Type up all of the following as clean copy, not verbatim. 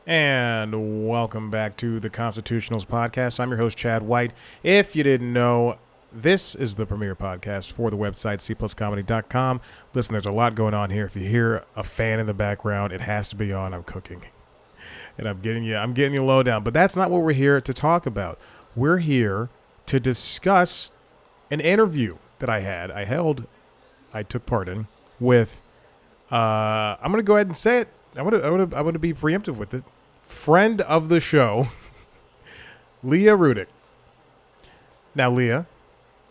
And welcome back to the Constitutionals Podcast. I'm your host, Chad White. If you didn't know, this is the premier podcast for the website, cpluscomedy.com. Listen, there's a lot going on here. If you hear a fan in the background, it has to be on. I'm cooking. And I'm getting you low down. But that's not what we're here to talk about. We're here to discuss an interview that I took part in with, I'm going to go ahead and say it. I'm going to be preemptive with it. Friend of the show, Leah Rudick. Now, Leah,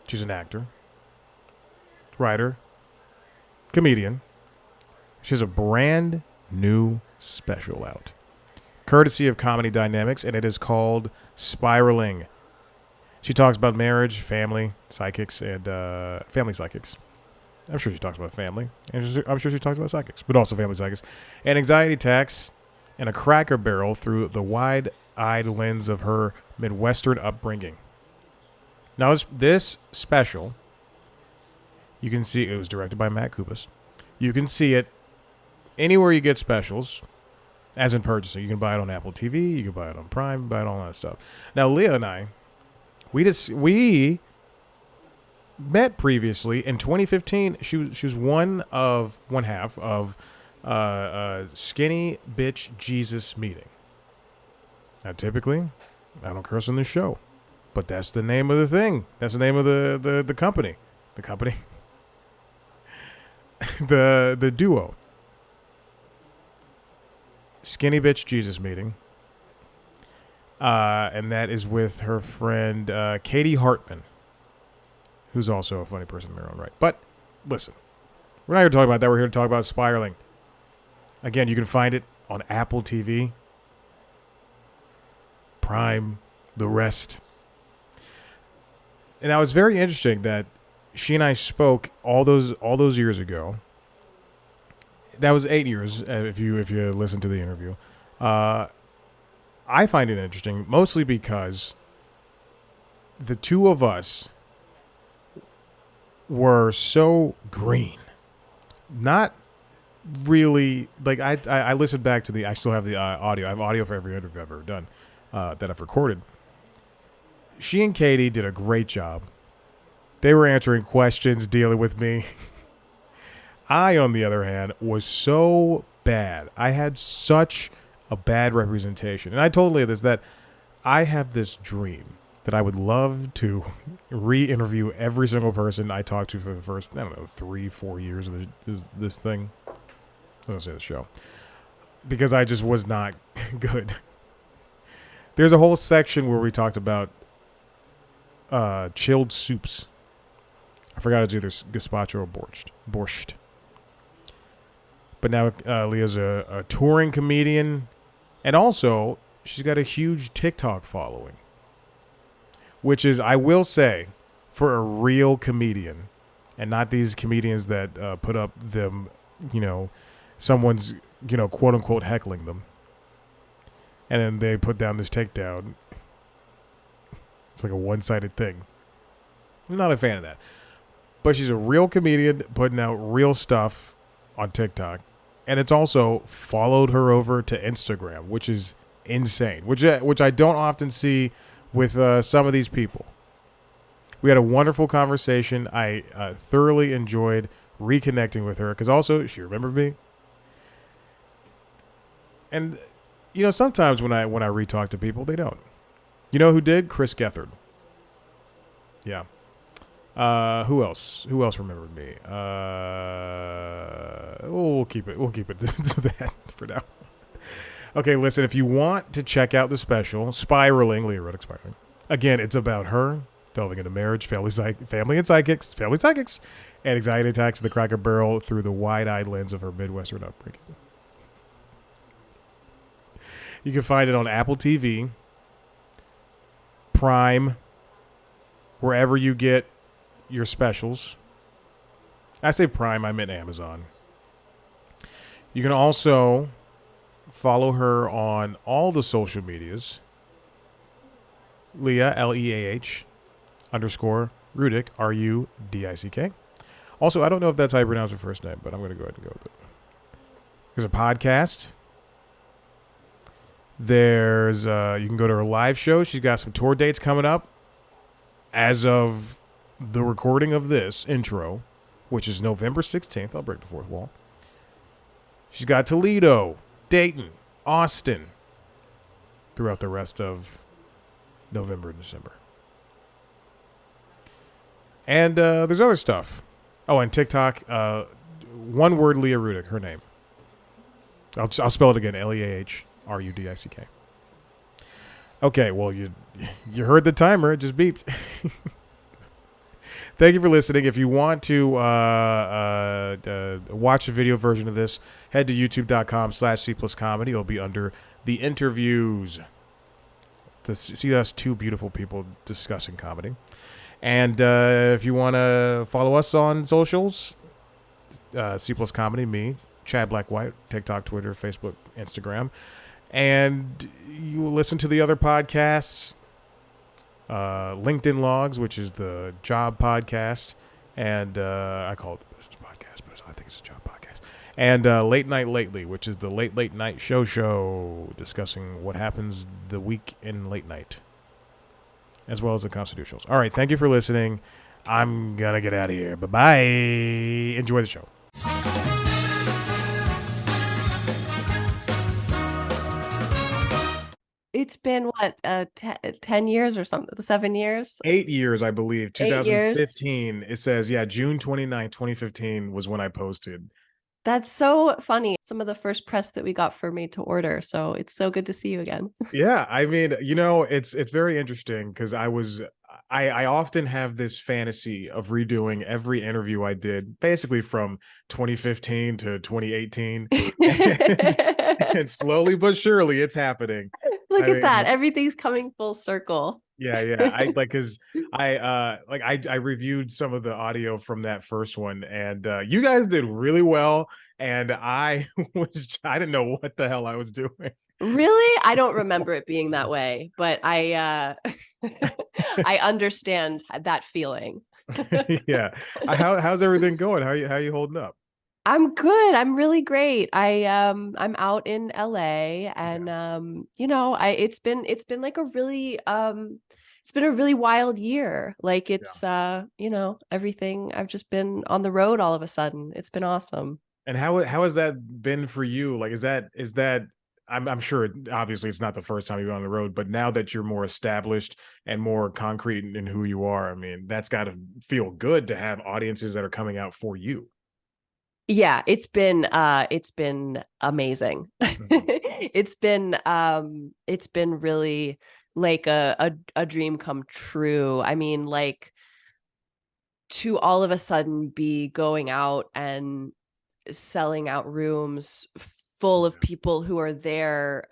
she's an actor, writer, comedian. She has a brand new special out, courtesy of Comedy Dynamics, and it is called Spiraling. She talks about marriage, family, psychics, and family psychics. I'm sure she talks about family, and I'm sure she talks about psychics, but also family psychics, and anxiety attacks, and a Cracker Barrel through the wide-eyed lens of her Midwestern upbringing. Now, this special, you can see, it was directed by Matt Kubas. You can see it anywhere you get specials, as in purchasing. You can buy it on Apple TV, you can buy it on Prime, buy it on all that stuff. Now, Leah and I, we met previously in 2015. She was one half of Skinny Bitch Jesus meeting. Now, typically, I don't curse on this show, but that's the name of the thing. That's the name of the company. The company. the duo. Skinny Bitch Jesus meeting. And that is with her friend Katie Hartman, who's also a funny person in their own right. But listen, we're not here to talk about that. We're here to talk about Spiraling. Again, you can find it on Apple TV, Prime, the rest. And now it's very interesting that she and I spoke all those years ago. That was 8 years, if you listen to the interview. I find it interesting, mostly because the two of us were so green. Not really, like, I listened back to I still have the audio. I have audio for every interview I've ever done that I've recorded. She and Katie did a great job. They were answering questions, dealing with me. I, on the other hand, was so bad. I had such a bad representation. And I told Leah this, that I have this dream that I would love to re-interview every single person I talked to for the first, 3-4 years of this thing. I was going to say the show. Because I just was not good. There's a whole section where we talked about chilled soups. I forgot it's either gazpacho or borscht. But now Leah's a touring comedian. And also, she's got a huge TikTok following. Which is, I will say, for a real comedian, and not these comedians that put up them, someone's, quote unquote heckling them. And then they put down this takedown. It's like a one-sided thing. I'm not a fan of that. But she's a real comedian putting out real stuff on TikTok. And it's also followed her over to Instagram, which is insane, which I don't often see with some of these people. We had a wonderful conversation. I thoroughly enjoyed reconnecting with her because also she remembered me. And, sometimes when I re-talk to people, they don't. You know who did? Chris Gethard. Yeah. Who else? Who else remembered me? We'll keep it to that for now. Okay, listen, if you want to check out the special, Spiraling, Leah Rudick Spiraling. Again, it's about her delving into marriage, family and psychics, and anxiety attacks at the Cracker Barrel through the wide-eyed lens of her Midwestern upbringing. You can find it on Apple TV, Prime, wherever you get your specials. I say Prime, I meant Amazon. You can also follow her on all the social medias. Leah, Leah _ Rudick, Rudick. Also, I don't know if that's how you pronounce her first name, but I'm going to go ahead and go with it. There's a podcast. There's you can go to her live show. She's got some tour dates coming up. As of the recording of this intro, which is November 16th, I'll break the fourth wall. She's got Toledo, Dayton, Austin throughout the rest of November and December. And there's other stuff. Oh, and TikTok. One word, Leah Rudick, her name. I'll spell it again. LeahRudick. Okay, well, you heard the timer. It just beeped. Thank you for listening. If you want to watch a video version of this, head to youtube.com/C+comedy. It'll be under the interviews to see us two beautiful people discussing comedy. And if you want to follow us on socials, C Plus Comedy, me, Chad Black White, TikTok, Twitter, Facebook, Instagram. And you listen to the other podcasts, LinkedIn Logs, which is the job podcast. And I call it the business podcast, but I think it's a job podcast. And Late Night Lately, which is the late night show discussing what happens the week in late night, as well as the constitutionals. All right, thank you for listening. I'm going to get out of here. Bye-bye. Enjoy the show. It's been what 10 years or something, 7 years, 8 years, I believe. 2015. 8 years. It says, yeah, June 29th, 2015 was when I posted. That's so funny. Some of the first press that we got for Made to Order. So it's so good to see you again. Yeah, I mean, it's very interesting because I often have this fantasy of redoing every interview I did, basically from 2015 to 2018, and slowly but surely it's happening. Look at that. Everything's coming full circle. Yeah. I like because I reviewed some of the audio from that first one, and you guys did really well, and I didn't know what the hell I was doing. Really? I don't remember it being that way, but I I understand that feeling. Yeah. How's everything going? How you holding up? I'm good. I'm really great. I'm out in LA, and it's been like a really it's been a really wild year. Like it's everything. I've just been on the road all of a sudden. It's been awesome. And how has that been for you? Like, is that I'm sure obviously it's not the first time you've been on the road, but now that you're more established and more concrete in who you are, I mean, that's got to feel good to have audiences that are coming out for you. Yeah, it's been amazing. It's been really like a dream come true. I mean, like to all of a sudden be going out and selling out rooms full of people who are there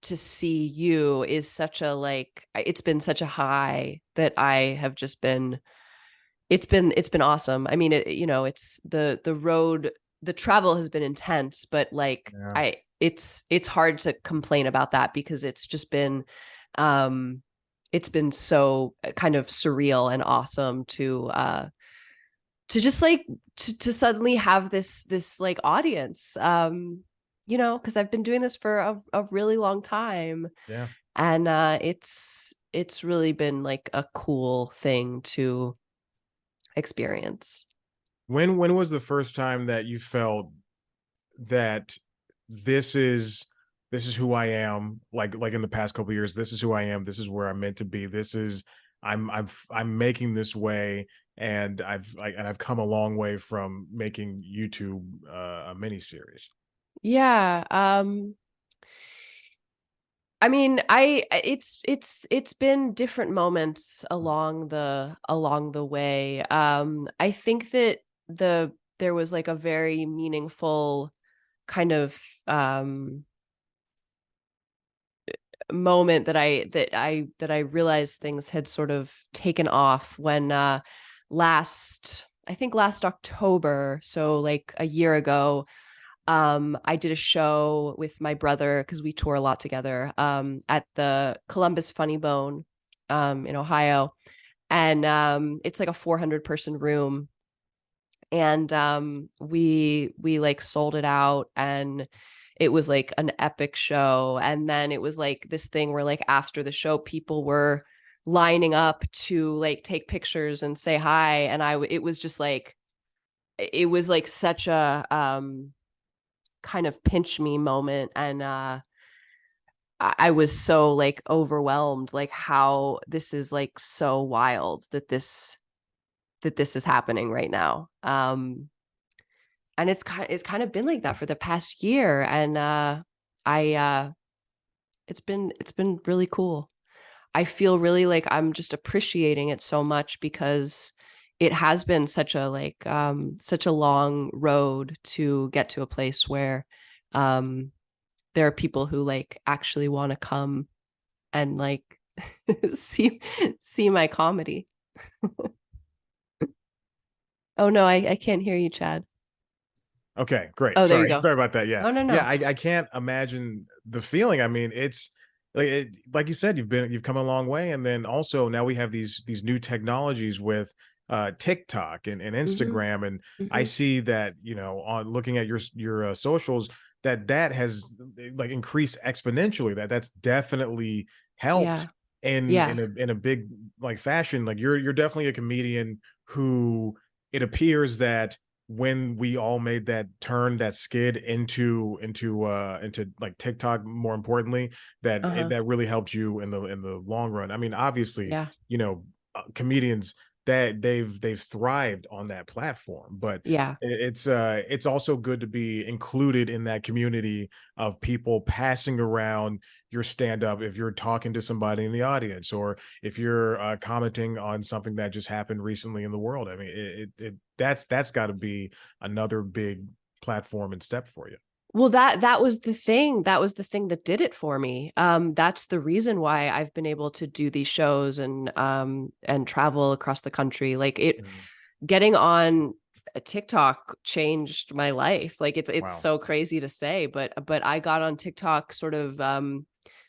to see you is such a it's been such a high that I have just been it's been awesome. I mean, it's the road, the travel has been intense, but it's hard to complain about that because it's just been it's been so kind of surreal and awesome to just to suddenly have this like audience, because I've been doing this for a really long time. Yeah. And it's really been like a cool thing to experience. When was the first time that you felt that this is who I am? Like in the past couple of years, this is who I am. This is where I'm meant to be. This is I'm making this way, and I've come a long way from making YouTube a mini series. Yeah. I mean, it's been different moments along the way. I think that there was like a very meaningful kind of moment that I realized things had sort of taken off when last October, so like a year ago, I did a show with my brother because we tour a lot together at the Columbus Funny Bone in Ohio. And it's like a 400-person room. And we like sold it out, and it was like an epic show. And then it was like this thing where like after the show, people were lining up to like take pictures and say hi. And it was just like, it was like such a kind of pinch me moment. And I was so like overwhelmed, like how this is like so wild that this is happening right now. And it's kind of been like that for the past year. And I it's been really cool. I feel really like I'm just appreciating it so much because it has been such a long road to get to a place where um there are people who like actually want to come and like see see my comedy. Oh no, I can't hear you, Chad. Okay, great. Oh, there you Sorry, go. sorry about that. Yeah, Oh no, yeah. no. I can't imagine the feeling. I mean, it's like you said, you've come a long way, and then also now we have these new technologies with TikTok and Mm-hmm. Instagram, and I Mm-hmm. see that on looking at your socials that has like increased exponentially. That's definitely helped Yeah. Yeah. in a big like fashion. Like you're definitely a comedian who it appears that when we all made that turn, that skid into like TikTok, more importantly, Uh-huh. that really helped you in the long run. I mean, obviously, Yeah. comedians that they've thrived on that platform, but Yeah. it's also good to be included in that community of people passing around your stand up if you're talking to somebody in the audience, or if you're commenting on something that just happened recently in the world. I mean, that's got to be another big platform and step for you. Well, that was the thing. That was the thing that did it for me. That's the reason why I've been able to do these shows and travel across the country. Like it Mhm. getting on TikTok changed my life. Like it's Wow. so crazy to say, but I got on TikTok sort of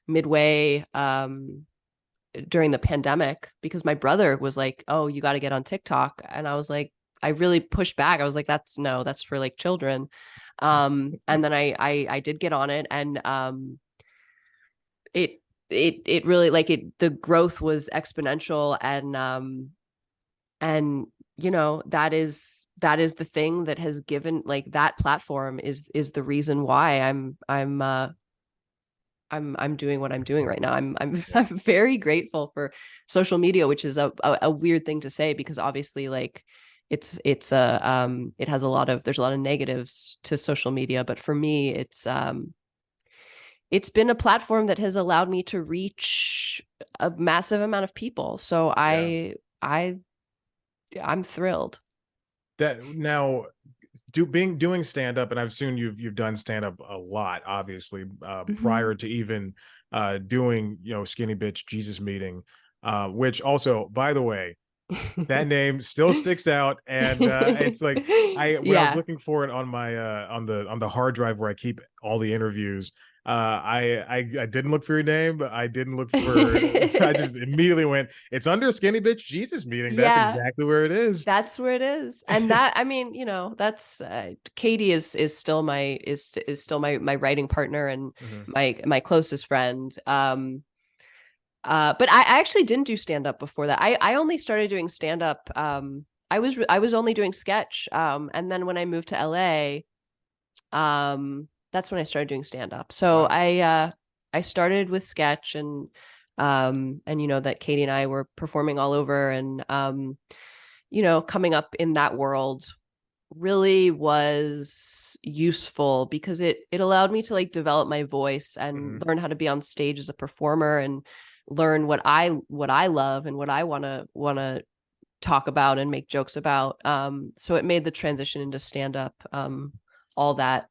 midway during the pandemic because my brother was like, "Oh, you got to get on TikTok." And I was like, I really pushed back. I was like, "That's no, that's for like children." And then I did get on it, and it it really like it the growth was exponential. And that is the thing that has given, like, that platform is the reason why I'm doing what I'm doing right now. I'm Yeah. I'm very grateful for social media, which is a weird thing to say because obviously like it's a it has a lot of there's a lot of negatives to social media, but for me it's been a platform that has allowed me to reach a massive amount of people. So Yeah. I I'm thrilled. That now doing stand up, and I've seen you've done stand up a lot, obviously, Mhm. prior to even doing Skinny Bitch Jesus Meeting, which also, by the way, that name still sticks out, and it's like I when I was Yeah. looking for it on my on the hard drive where I keep all the interviews, I didn't look for your name, but I didn't look for. I just immediately went. It's under Skinny Bitch Jesus Meeting. That's Yeah, exactly where it is. that's where it is. And that, I mean, that's Katie is still is still my writing partner and Mhm. my closest friend. But I actually didn't do stand up before that. I only started doing stand up. I was only doing sketch. And then when I moved to LA, that's when I started doing stand up. So Wow. I started with sketch, and that Katie and I were performing all over, and coming up in that world really was useful because it allowed me to like develop my voice and Mhm. learn how to be on stage as a performer and learn what I love and what I want to talk about and make jokes about. So it made the transition into stand up all that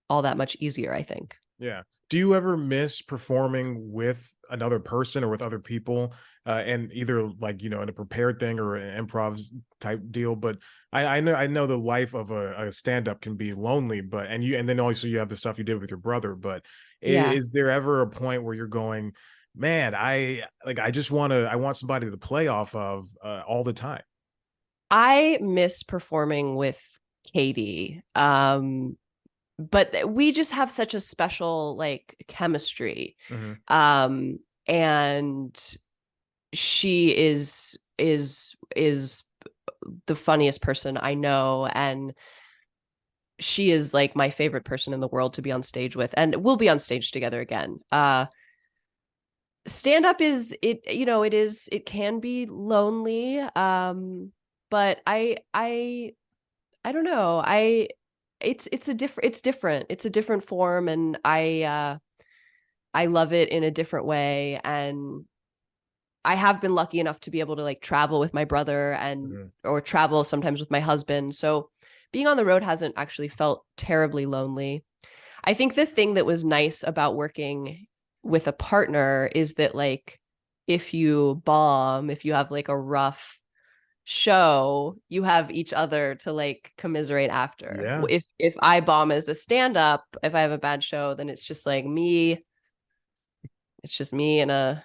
all that much easier, I think. Yeah. Do you ever miss performing with another person or with other people, and either like in a prepared thing or an improv type deal? But I know the life of a stand up can be lonely, but and then also you have the stuff you did with your brother. But Yeah. is there ever a point where you're going, man, I just I want somebody to play off of all the time? I miss performing with Katie. but we just have such a special like chemistry. Hmm. Um, and she is the funniest person I know, and she is like my favorite person in the world to be on stage with, and we'll be on stage together again. Stand up is it, it can be lonely. But I don't know. It's a different form, and I love it in a different way. And I have been lucky enough to be able to like travel with my brother and Hmm. or travel sometimes with my husband. So being on the road hasn't actually felt terribly lonely. I think the thing that was nice about working with a partner is that like if you have like a rough show, you have each other to like commiserate after. Yeah. If I bomb as a stand up, if I have a bad show, then it's just like me, it's just me and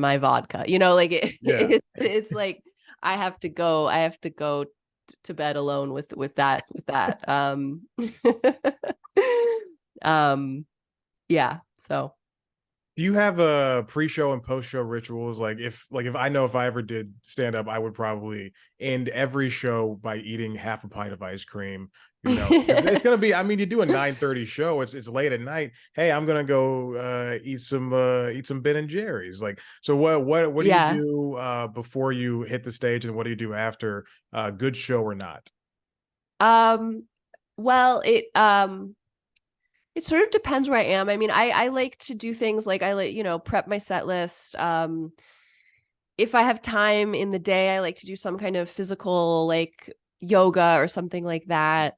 my vodka. Like Yeah. it's like I have to go to bed alone with that. Um yeah, so Do you have a pre-show and post-show rituals? Like if I know if I ever did stand up, I would probably end every show by eating half a pint of ice cream. Because it's gonna be. I mean, you do a 9:30 show. It's late at night. Hey, I'm gonna go eat some Ben and Jerry's. Like, so what do you yeah. do before you hit the stage, and what do you do after? Good show or not? Um well, it sort of depends where I am. I mean, I like to do things like I like, prep my set list. If I have time in the day, I like to do some kind of physical like yoga or something like that.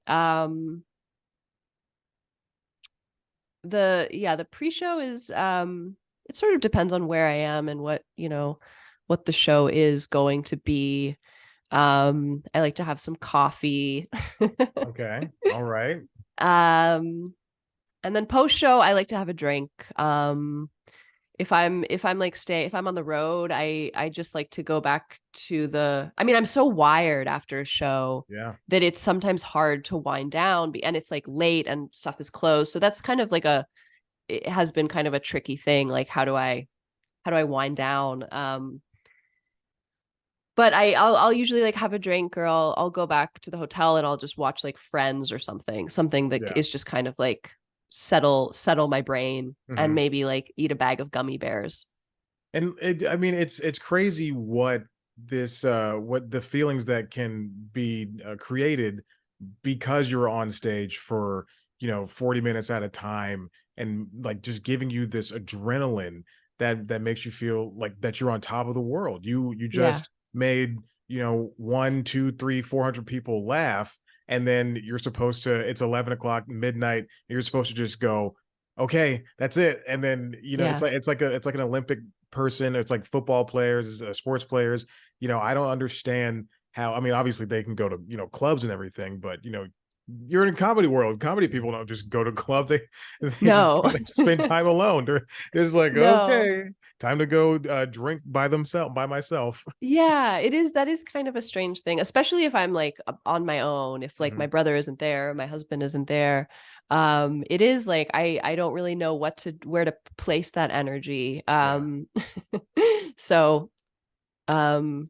The pre-show is it sort of depends on where I am and what the show is going to be. I like to have some coffee. Okay, all right. um and then post show I like to have a drink. If I'm on the road, I just like to go back to I mean, I'm so wired after a show Yeah, that it's sometimes hard to wind down, and it's like late and stuff is closed. So that's kind of like it has been kind of a tricky thing. Like how do I wind down? But I'll usually like have a drink, or I'll go back to the hotel and I'll just watch like Friends or something that yeah. is just kind of like settle my brain, and Hmm. maybe like eat a bag of gummy bears. And I mean, it's crazy what the feelings that can be created because you're on stage for 40 minutes at a time, and like just giving you this adrenaline that makes you feel like that you're on top of the world. You Yeah. just made one, two, three, 400 people laugh, and then you're supposed to it's 11 o'clock midnight, and you're supposed to just go, okay, that's it. And then Yeah. it's like an Olympic person. It's like football players, sports players. I don't understand how. I mean, obviously they can go to clubs and everything, but you're in a comedy world. Comedy people don't just go to clubs. They just No. kind of spend time alone. They're just like, No. okay, time to go drink by myself. Yeah, it is. That is kind of a strange thing, especially if I'm like on my own, if like my Mhm. brother isn't there, my husband isn't there. It is like I don't really know where to place that energy. Yeah. So um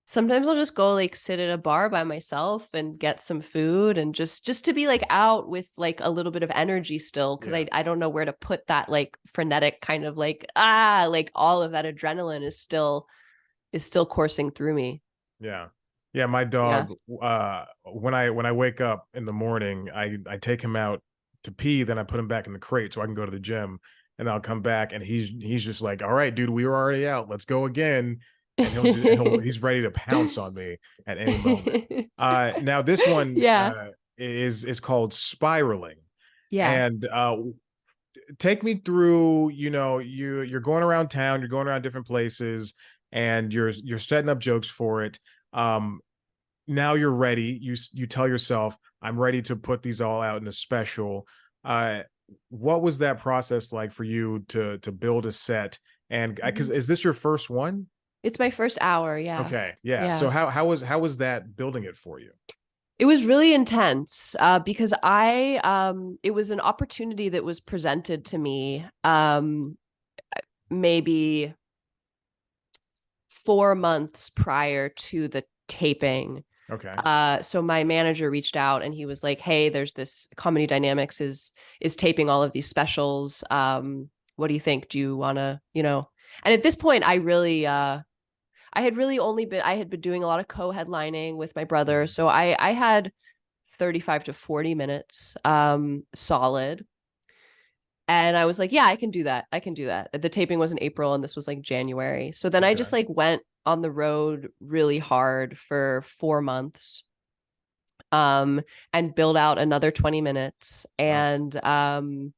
sometimes I'll just go like sit at a bar by myself and get some food, and just to be like out with like a little bit of energy still, because Yeah. I don't know where to put that like frenetic kind of like like all of that adrenaline is still coursing through me. Yeah. Yeah, my Yeah. dog, when I wake up in the morning, I take him out to pee, then I put him back in the crate so I can go to the gym, and I'll come back and he's just like, "All right, dude, we were already out. Let's go again." And he's ready to pounce on me at any moment. Now this one Yeah. is called spiraling. Yeah. And take me through, you're going around town, you're going around different places, and you're setting up jokes for it. um Now you're ready, you tell yourself, I'm ready to put these all out in a special. uh what was that process like for you to build a set? And because Mhm. is this your first one? It's my first hour. Yeah. Okay, yeah. So Yeah. how was that building it for you? It was really intense because it was an opportunity that was presented to me maybe 4 months prior to the taping. Okay. So my manager reached out and he was like, "Hey, there's this Comedy Dynamics is taping all of these specials. What do you think? Do you want to, you know?" And at this point, I had been doing a lot of co-headlining with my brother, Mhm. so I had 35 to 40 minutes solid. And I was like, yeah, I can do that. I can do that. The taping was in April and this was like January. So then I Okay. just like went on the road really hard for 4 months and build out another 20 minutes. Wow. And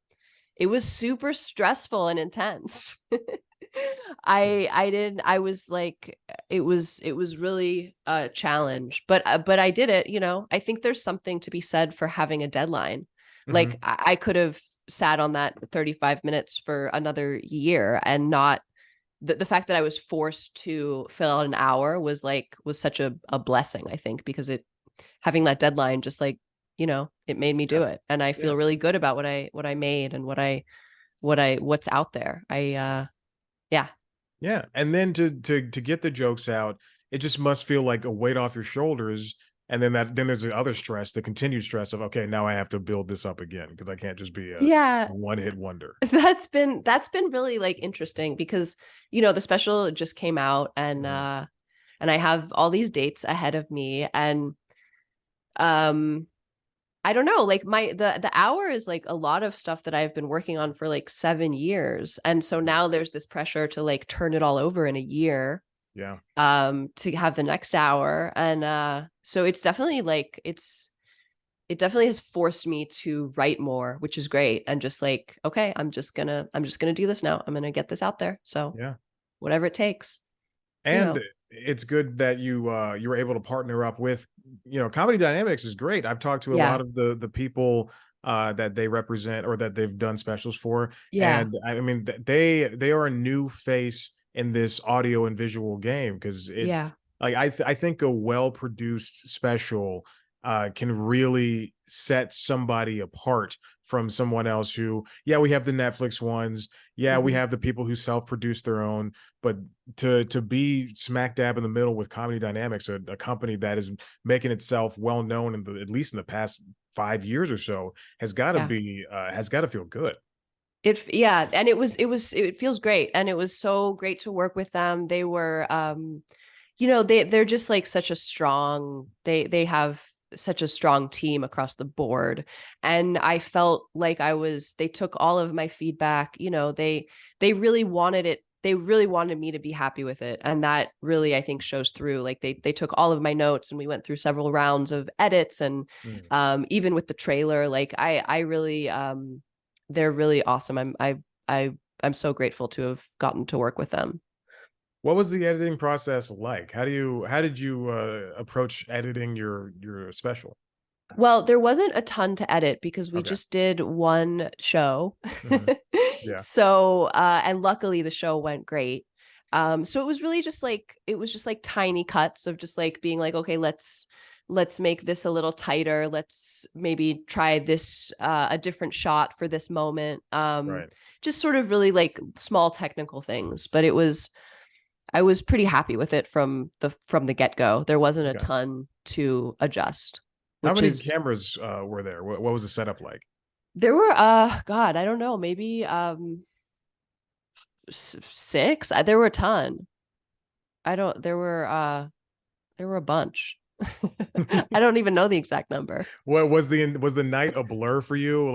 it was super stressful and intense. I didn't I was like it was really a challenge, but I did it, you know. I think there's something to be said for having a deadline. Like Hmm. I could have sat on that 35 minutes for another year and not the fact that I was forced to fill out an hour was such a blessing, I think, because it having that deadline just like, you know, it made me Yeah. do it. And I Yeah. feel really good about what I made and what's out there. Yeah. Yeah. And then to get the jokes out, it just must feel like a weight off your shoulders. And then there's the other stress, the continued stress of, okay, now I have to build this up again because I can't just be a Yeah. one hit wonder. That's been really like interesting because, you know, the special just came out Mhm. and I have all these dates ahead of me and um I don't know, like the hour is like a lot of stuff that I've been working on for like 7 years. And so Right. now there's this pressure to like turn it all over in a year, Yeah. to have the next hour. And so it's definitely like it definitely has forced me to write more, which is great. And just like, okay, I'm just gonna do this now. I'm gonna get this out there. So Yeah. whatever it takes, you And know. it's good that you were able to partner up with, Comedy Dynamics is great. I've talked to a Yeah. lot of the people that they represent or that they've done specials for, Yeah. and I mean they are a new face in this audio and visual game because it Yeah. like I think a well produced special can really set somebody apart from someone else who, yeah, we have the Netflix ones, yeah, we Hmm. have the people who self produce their own, but to be smack dab in the middle with Comedy Dynamics, a company that is making itself well known in the at least in the past 5 years or so, Yeah. has got to feel good. Yeah, and it feels great. And it was so great to work with them. They were you know, they're just like such a strong they have such a strong team across the board. And I felt like they took all of my feedback, you know, they really wanted it. They really wanted me to be happy with it. And that really, I think, shows through. Like they took all of my notes and we went through several rounds of edits and Mm. even with the trailer, like I really they're really awesome. I'm so grateful to have gotten to work with them. What was the editing process like? How did you approach editing your special? Well, there wasn't a ton to edit because we Okay. just did one show. Hmm. Yeah. So, and luckily the show went great. So it was just like tiny cuts of just like being like, okay, let's make this a little tighter. Let's maybe try this a different shot for this moment. Right. Just sort of really like small technical things, but I was pretty happy with it from the get-go. There wasn't a Okay. ton to adjust, How which many is cameras were there? What was the setup like? there were God, I don't know, maybe six. There were a ton. I don't there were a bunch. I don't even know the exact number. What was the night a blur for you?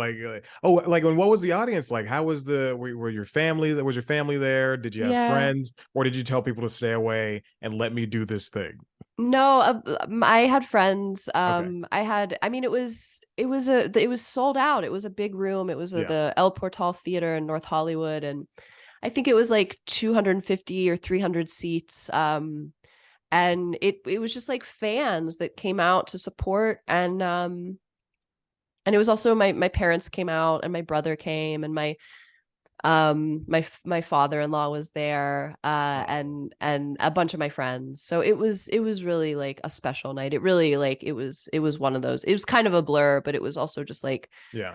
Oh, like, and what was the audience like? How was were your family was your family there? Did you have Yeah. friends, or did you tell people to stay away and let me do this thing? No, I had friends. Okay. I mean, it was sold out. It was a big room. It was Yeah. the El Portal Theater in North Hollywood, and I think it was like 250 or 300 seats. And it was just like fans that came out to support, and it was also my parents came out and my brother came and My father-in-law was there, Oh. and a bunch of my friends. So it was really like a special night. It really like it was one of those. It was kind of a blur, but it was also just like Yeah.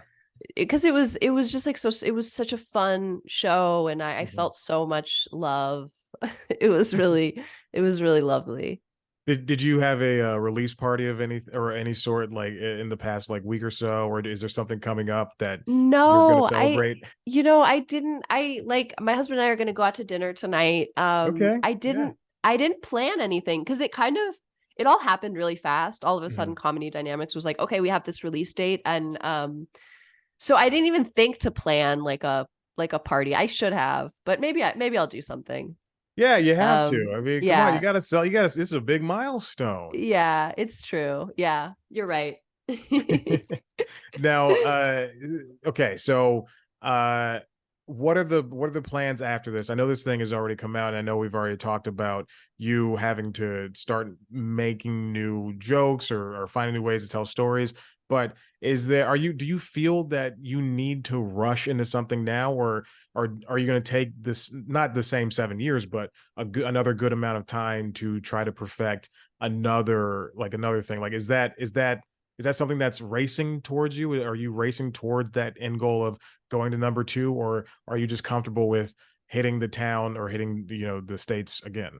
because it was just like so it was such a fun show, and I Mhm. felt so much love. It was really lovely. Did you have a release party of any sort like in the past like week or so, or is there something coming up that you're going to No, celebrate? I didn't. I like my husband and I are going to go out to dinner tonight. Okay. I Yeah. didn't plan anything because it all happened really fast. All of a Hmm. sudden, Comedy Dynamics was like, okay, we have this release date, and so I didn't even think to plan like a party. I should have, but maybe I'll do something. Yeah, you have to. I mean, come on, you Yeah, got to sell. You got to. It's a big milestone. yeah, it's true. Yeah, you're right. Now, okay, so uh what are the plans after this? I know this thing has already come out, and I know we've already talked about you having to start making new jokes or finding new ways to tell stories. But do you feel that you need to rush into something now, or are you going to take this, not the same 7 years, but another good amount of time to try to perfect another thing? Like, is that something that's racing towards you? Are you racing towards that end goal of going to number two, or are you just comfortable with hitting the town or hitting the states again?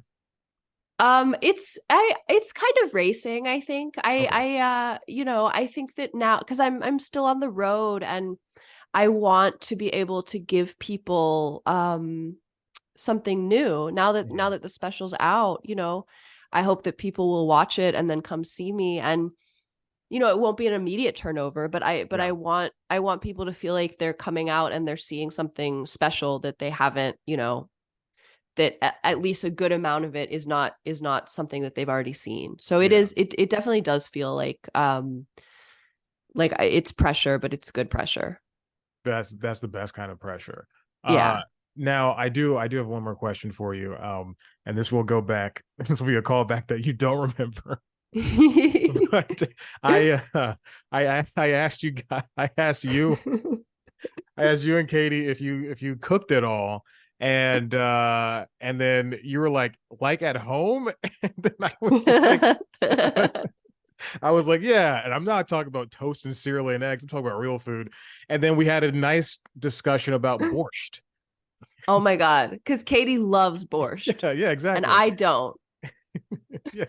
It's kind of racing, I think. Okay. I think that now because I'm still on the road, and I want to be able to give people something new now Yeah. that the special's out. I hope that people will watch it and then come see me, and it won't be an immediate turnover, but Yeah. I want people to feel like they're coming out and they're seeing something special that they haven't, that at least a good amount of it is not something that they've already seen. So Yeah. it definitely does feel like it's pressure, but it's good pressure. That's the best kind of pressure. Uh Yeah. Now I do have one more question for you. And this will go back. This will be a callback that you don't remember. But I asked you guys, I asked you and Katie if you cooked it all, and then you were like at home, and then I was like, yeah, and I'm not talking about toast and cereal and eggs. I'm talking about real food. And then we had a nice discussion about borscht. Oh my God. Because Katie loves borscht Yeah, yeah, and exactly. I don't. Yeah.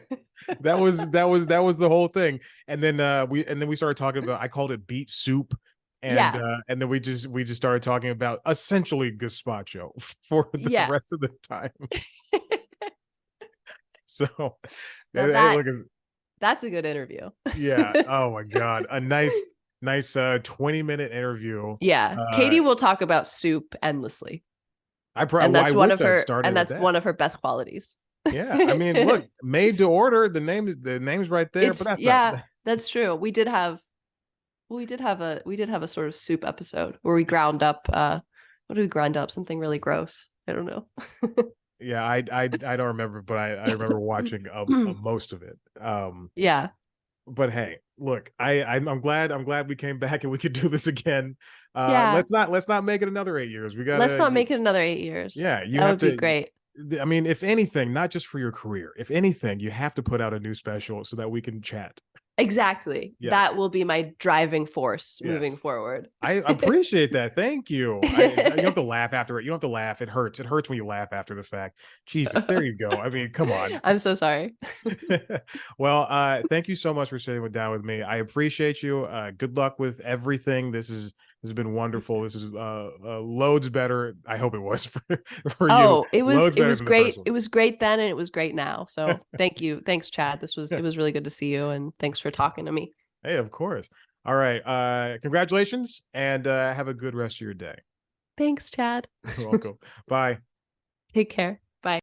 That was the whole thing. And then we started talking about, I called it beet soup. And Yeah. then we just started talking about essentially gazpacho for the Yeah. rest of the time. So Now hey, look, that's a good interview. yeah. Oh my God. A nice 20-minute interview. Yeah. Uh Katie will talk about soup endlessly. And I that's one wish of I'd her and started at that's that. one of her best qualities. Yeah. I mean, look, made to order, the name's right there, but It's that's not. yeah, that's true. We did have a sort of soup episode where we ground up what did we grind up? Something really gross. I don't know. Yeah, I don't remember, but I remember watching most of it. Yeah. But hey, look, I'm glad we came back and we could do this again. Yeah. Let's not make it another 8 years. We Let's gotta, not make it another 8 years. yeah, you That have would be to. great. I mean, if anything, not just for your career, if anything, you have to put out a new special so that we can chat. Exactly. Yes, That will be my driving force moving yes. forward. I appreciate that. Thank you. You don't have to laugh after it. You don't have to laugh. It hurts. It hurts when you laugh after the fact. Jesus, there you go. I mean, come on. I'm so sorry. Well, thank you so much for sitting down with me. I appreciate you. Good luck with everything. This has been wonderful. This is loads better. I hope it was for you. Oh, it was Loads it better was than the first great. one. It was great then and it was great now. So thank you. Thanks, Chad. It was really good to see you, and thanks for talking to me. Hey, of course. All right. Congratulations, and have a good rest of your day. Thanks, Chad. You're welcome. Bye. Take care.